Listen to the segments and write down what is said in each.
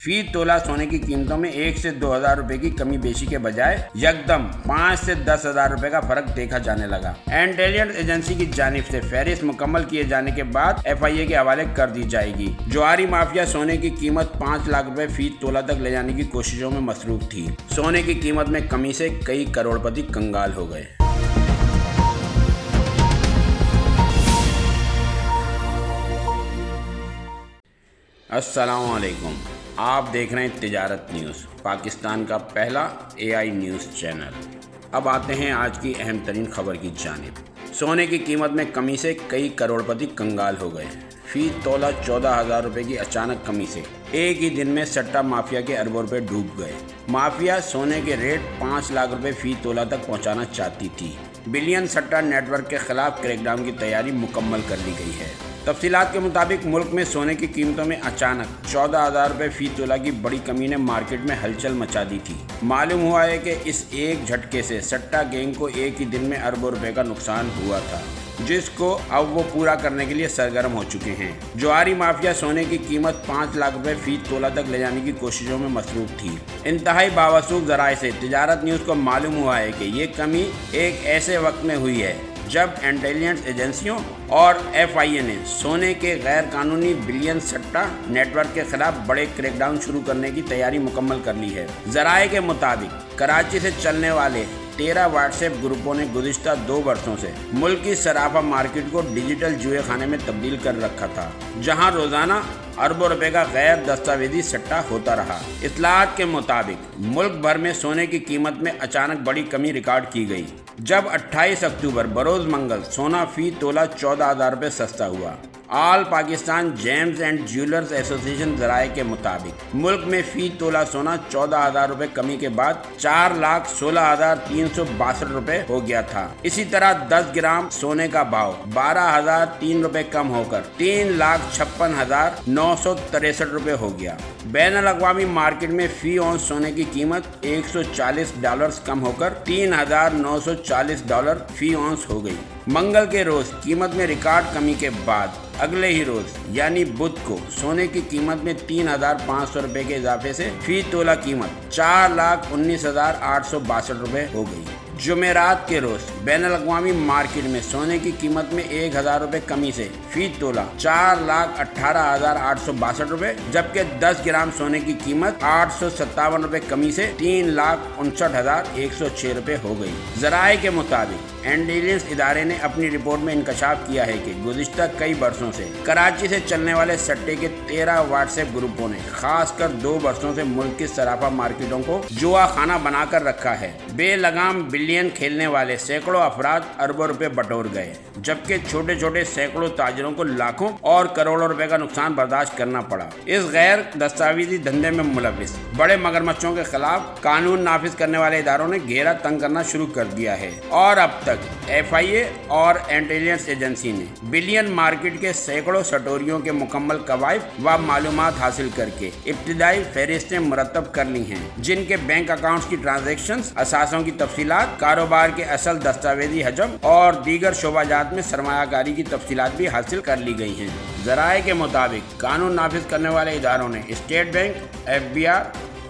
फी तोला सोने की कीमतों में 1 से 2,000 रुपए की कमी बेशी के बजाय यकदम 5 से 10,000 रुपए का फर्क देखा जाने लगा। इंटेलिजेंस एजेंसी की जानिब से फहरिस्त मुकम्मल किए जाने के बाद FIA के हवाले कर दी जाएगी। ज्वारी माफिया सोने की कीमत 5 लाख रुपए फी तोला तक ले जाने की कोशिशों में मसरूफ थी। सोने की कीमत में कमी से कई करोड़पति कंगाल हो गए। अस्सलाम वालेकुम, आप देख रहे हैं तिजारत न्यूज़, पाकिस्तान का पहला AI न्यूज़ चैनल। अब आते हैं आज की अहम तरीन खबर की जानिब। सोने की कीमत में कमी से कई करोड़पति कंगाल हो गए। फी तोला 14,000 रुपये की अचानक कमी से एक ही दिन में सट्टा माफिया के अरबों रुपये डूब गए। माफिया सोने के रेट 5 लाख रुपये फी तोला तक पहुंचाना चाहती थी। बिलियन सट्टा नेटवर्क के खिलाफ क्रैकडाउन की तैयारी मुकम्मल कर ली गई है। तफसीलात के मुताबिक मुल्क में सोने की कीमतों में अचानक 14,000 रुपये फी तोला की बड़ी कमी ने मार्केट में हलचल मचा दी थी। मालूम हुआ है कि इस एक झटके से सट्टा गैंग को एक ही दिन में अरबों रुपए का नुकसान हुआ था, जिसको अब वो पूरा करने के लिए सरगर्म हो चुके हैं। ज्वारी माफिया सोने की कीमत 5 लाख रुपए फी तोला तक ले जाने की कोशिशों में मसरूफ थी। इंतहाई बावसूख ज़राए से तिजारत न्यूज़ को मालूम हुआ है कि ये कमी एक ऐसे वक्त में हुई है जब इंटेलिजेंस एजेंसियों और FIA ने सोने के गैर कानूनी बिलियन सट्टा नेटवर्क के खिलाफ बड़े क्रैकडाउन शुरू करने की तैयारी मुकम्मल कर ली है। ज़राए के मुताबिक कराची से चलने वाले 13 व्हाट्सएप ग्रुपों ने गुज़िश्ता 2 वर्षों से मुल्क की सराफा मार्केट को डिजिटल जुए खाने में तब्दील कर रखा था, जहां रोज़ाना अरबों रुपए का गैर दस्तावेजी सट्टा होता रहा। इत्तलात के मुताबिक मुल्क भर में सोने की कीमत में अचानक बड़ी कमी रिकॉर्ड की गई, जब 28 अक्टूबर बरोज़ मंगल सोना फी तोला 14,000 रुपये सस्ता हुआ। All Pakistan gems and jewellers association ज़राए के मुताबिक मुल्क में फ़ी तोला सोना 14,000 रुपये कमी के बाद 4,16,362 रुपये हो गया था। इसी तरह 10 ग्राम सोने का भाव 12,003 रुपये कम होकर 3,56,963 रुपये हो गया। बैनुल-अक़वामी मार्केट में फ़ी औंस सोने की कीमत $140 कम होकर $3,940 फ़ी औंस हो गई। मंगल के रोज़ कीमत में रिकॉर्ड कमी के बाद अगले ही रोज़ यानी बुध को सोने की कीमत में 3,500 रुपये के इजाफे से फी तोला कीमत 4,19,862 रुपये हो गई। जुमेरात के रोज़ बैनुल-अक़वामी मार्केट में सोने की कीमत में 1,000 रुपये कमी से फी तोला 4,18,862 रुपये, जबकि 10 ग्राम सोने की कीमत 857 रुपये कमी से 3,59,106 रुपये हो गई। ज़राए के मुताबिक इंटेलिजेंस इदारे ने अपनी रिपोर्ट में इंकशाफ किया है कि गुज़िश्ता कई बरसों से कराची से चलने वाले सट्टे के 13 व्हाट्सएप ग्रुपों ने खासकर 2 वर्षों से मुल्क की सराफा मार्केटों को जुआ खाना बनाकर रखा है। बेलगाम बिलियन खेलने वाले सैकड़ों अफराद अरबों रुपए बटोर गए, जबकि छोटे छोटे सैकड़ों ताजरों को लाखों और करोड़ों रुपए का नुकसान बर्दाश्त करना पड़ा। इस गैर दस्तावेजी धंधे में मुलविस बड़े मगरमच्छों के खिलाफ कानून नाफिज करने वाले इदारों ने घेरा तंग करना शुरू कर दिया है और अब तक FIA और इंटेलिजेंस एजेंसी ने बिलियन मार्केट के सैकड़ों सटोरियों के मुकम्मल कवायद व मालूमात हासिल करके इब्तिदाई फहरिस्तें मुरतब कर ली हैं, जिनके बैंक अकाउंट्स की ट्रांजैक्शंस, असासों की तफसीलात, कारोबार के असल दस्तावेजी हजम और दीगर शोबाजात में सरमायाकारी की तफसीलात भी हासिल कर ली गई हैं। ज़राए के मुताबिक कानून नाफिज करने वाले इदारों ने स्टेट बैंक, FBI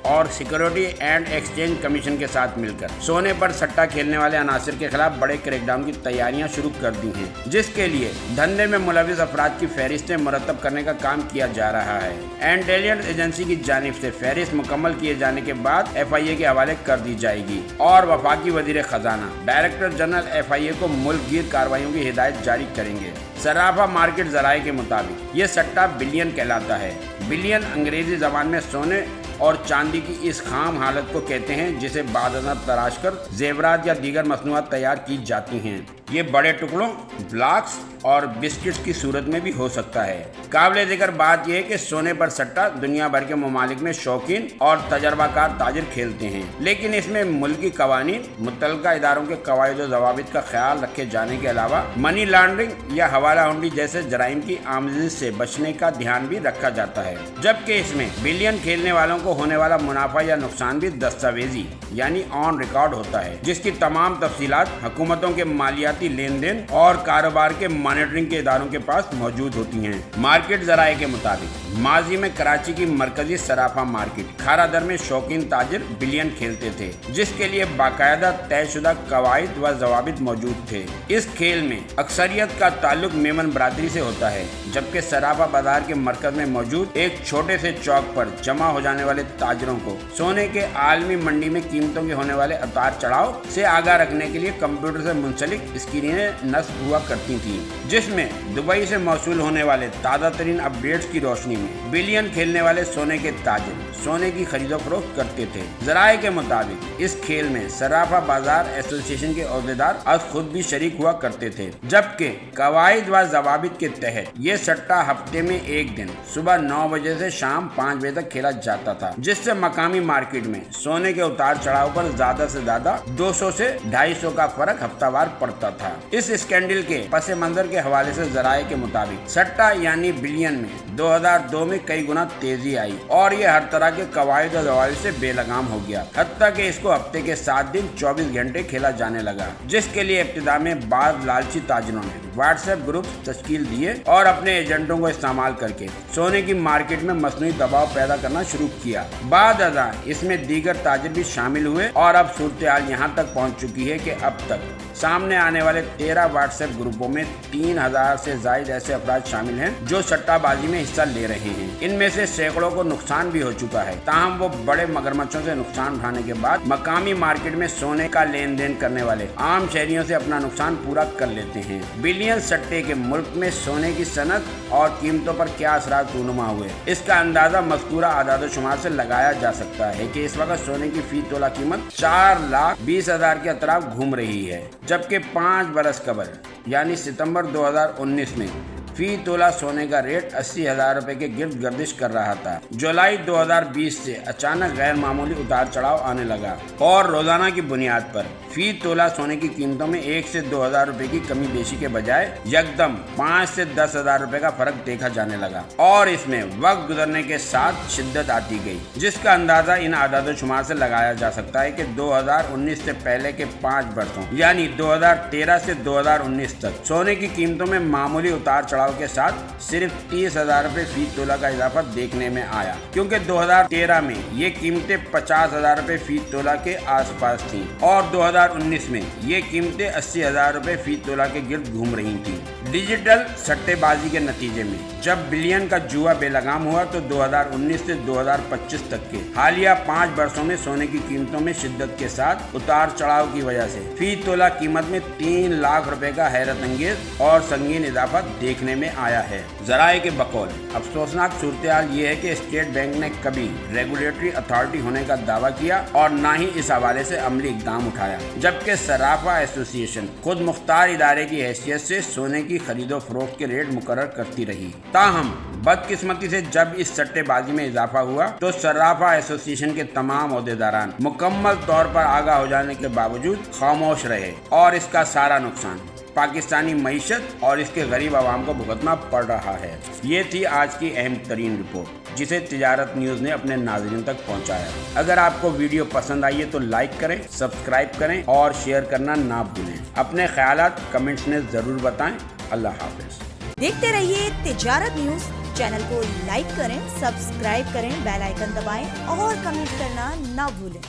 और सिक्योरिटी एंड एक्सचेंज कमीशन के साथ मिलकर सोने पर सट्टा खेलने वाले अनासिर के खिलाफ बड़े क्रैकडाउन की तैयारियां शुरू कर दी हैं, जिसके लिए धंधे में मुलविस अफराद की फहरिस्तें मुरतब करने का काम किया जा रहा है। इंटेलिजेंस एजेंसी की जानिब से फहरिस्त मुकम्मल किए जाने के बाद FIA के हवाले कर दी जाएगी और वफाकी वजीर खजाना डायरेक्टर जनरल FIA को मुल्क गिर कार्रवाइयों की हिदायत जारी करेंगे। सराफा मार्केट ज़राए के मुताबिक ये सट्टा बिलियन कहलाता है। बिलियन अंग्रेजी जबान में सोने और चांदी की इस खाम हालत को कहते हैं, जिसे बादनर तराश कर जेवरात या दीगर मसनूआत तैयार की जाती हैं। ये बड़े टुकड़ों, ब्लॉक्स और बिस्किट्स की सूरत में भी हो सकता है। काबिल ज़िक्र बात यह है कि सोने पर सट्टा दुनिया भर के ममालिक में शौकीन और तजर्बाकार ताजिर खेलते हैं, लेकिन इसमें मुल्की कवानीन, मुतल्लिका इदारों के कवायद और ज़वाबित का ख्याल रखे जाने के अलावा मनी लॉन्ड्रिंग या हवाला हुंडी जैसे जराइम की आमदनी से बचने का ध्यान भी रखा जाता है, जबकि इसमें बिलियन खेलने वालों को होने वाला मुनाफा या नुकसान भी दस्तावेजी यानी ऑन रिकॉर्ड होता है, जिसकी तमाम तफसीलात हुकूमतों के मालियाती तजारती लेन देन और कारोबार के मॉनिटरिंग के इदारों के पास मौजूद होती हैं। मार्केट ज़राए के मुताबिक माजी में कराची की मरकजी सराफा मार्केट खारा दर में शौकीन ताजिर बिलियन खेलते थे, जिसके लिए बाकायदा तयशुदा कवायद व जवाबित मौजूद थे। इस खेल में अक्सरियत का ताल्लुक मेमन बरादरी से होता है, जबकि सराफा बाजार के मरकज में मौजूद एक छोटे से चौक पर जमा हो जाने वाले ताजिरों को सोने के आलमी मंडी में कीमतों के होने वाले उतार चढ़ाव से आगाह रखने के लिए कंप्यूटर से मुंसलिक स्क्रीनें नस्ब हुआ करती थी, जिसमें दुबई से मौसूल होने वाले ताज़ा तरीन अपडेट्स की रोशनी में बिलियन खेलने वाले सोने के ताजिर सोने की खरीदो फरोख्त करते थे। ज़राए के मुताबिक इस खेल में सराफा बाजार एसोसिएशन के अहदेदार आज खुद भी शरीक हुआ करते थे, जबकि कवायद व जवाबित के तहत ये सट्टा हफ्ते में एक दिन सुबह 9 बजे से शाम 5 बजे तक खेला जाता था, जिससे मकामी मार्केट में सोने के उतार चढ़ाव पर ज्यादा से ज्यादा 200 से 250 का फर्क हफ्तावार पड़ता था। इस स्कैंडल के पस मंजर के हवाले से ज़राए के मुताबिक सट्टा यानी बिलियन में 2002 में कई गुना तेजी आई और ये हर तरह के कवायद और जवाबित से बेलगाम हो गया, हत्ता कि इसको हफ्ते के 7 दिन 24 घंटे खेला जाने लगा, जिसके लिए इब्तिदा में बाद लालची ताजिरों ने व्हाट्सएप ग्रुप तश्कील दिए और अपने एजेंटों को इस्तेमाल करके सोने की मार्केट में मसनूई दबाव पैदा करना शुरू किया। बाद अज़ा इसमें दीगर ताजिर भी शामिल हुए और अब सूरत हाल यहाँ तक पहुँच चुकी है कि अब तक सामने आने वाले 13 व्हाट्सएप ग्रुपों में 3000 से जायद ऐसे अफराद शामिल हैं जो सट्टाबाजी में हिस्सा ले रहे हैं। इनमें से सैकड़ों को नुकसान भी हो चुका है, ताहम वो बड़े मगरमच्छों से नुकसान उठाने के बाद मकामी मार्केट में सोने का लेन देन करने वाले आम शहरियों से अपना नुकसान पूरा कर लेते हैं। बिलियन सट्टे के मुल्क में सोने की सनत और कीमतों पर क्या असरात रूनुमा हुए, इसका अंदाजा मज़कूरा आदाद-ओ-शुमार से लगाया जा सकता है कि इस वक्त सोने की फी तोला कीमत 4,20,000 के अतराफ घूम रही है, जबकि 5 बरस कबल यानी सितंबर 2019 में फी तोला सोने का रेट 80,000 रुपए के गिर्द गर्दिश कर रहा था। जुलाई 2020 से अचानक गैर मामूली उतार चढ़ाव आने लगा और रोजाना की बुनियाद पर फी तोला सोने की कीमतों में 1 से 2,000 रुपए की कमी बेशी के बजाय यकदम 5 से 10,000 रुपए का फर्क देखा जाने लगा और इसमें वक्त गुजरने के साथ शिद्दत आती गई, जिसका अंदाजा इन आदाद शुमार से लगाया जा सकता है कि 2019 से पहले के 5 वर्षों यानी 2013 से 2019 तक सोने की कीमतों में मामूली उतार चढ़ाव के साथ सिर्फ 30,000 रुपए फी तोला का इजाफा देखने में आया, क्योंकि 2013 में ये कीमतें 50,000 रुपए फी तोला के आसपास थीं और 2019 में ये कीमतें 80,000 रुपए फी तोला के गिर्द घूम रही थीं। डिजिटल सट्टेबाजी के नतीजे में जब बिलियन का जुआ बेलगाम हुआ तो 2019 से 2025 तक के हालिया 5 वर्षों में सोने की कीमतों में शिद्दत के साथ उतार चढ़ाव की वजह से फी तोला कीमत में 3 लाख रुपए का हैरत अंगेज और संगीन इजाफा देखने में आया है। ज़राए के बकौल अफसोसनाक सूरत-ए-हाल ये है कि स्टेट बैंक ने कभी रेगुलेटरी अथॉरिटी होने का दावा किया और न ही इस हवाले से अमली इकदाम उठाया, जबकि सराफा एसोसिएशन खुद मुख्तार इदारे की हैसियत से सोने की खरीदो फरोख्त के रेट मुकर्रर करती रही। ताहम बदकिस्मती से जब इस सट्टेबाजी में इजाफा हुआ तो सराफा एसोसिएशन के तमाम अहदेदारान मुकम्मल तौर पर आगाह हो जाने के बावजूद खामोश रहे और इसका सारा नुकसान पाकिस्तानी मईशत और इसके गरीब आवाम को भुगतना पड़ रहा है। ये थी आज की अहम तरीन रिपोर्ट, जिसे तिजारत न्यूज़ ने अपने नाज़रीन तक पहुंचाया। अगर आपको वीडियो पसंद आई है तो लाइक करें, सब्सक्राइब करें और शेयर करना ना भूलें। अपने ख्यालात कमेंट्स में ज़रूर बताएं। अल्लाह हाफ़िज़। देखते रहिए तिजारत न्यूज़। चैनल को लाइक करें, सब्सक्राइब करें, बेल आइकन दबाएं और कमेंट करना ना भूलें।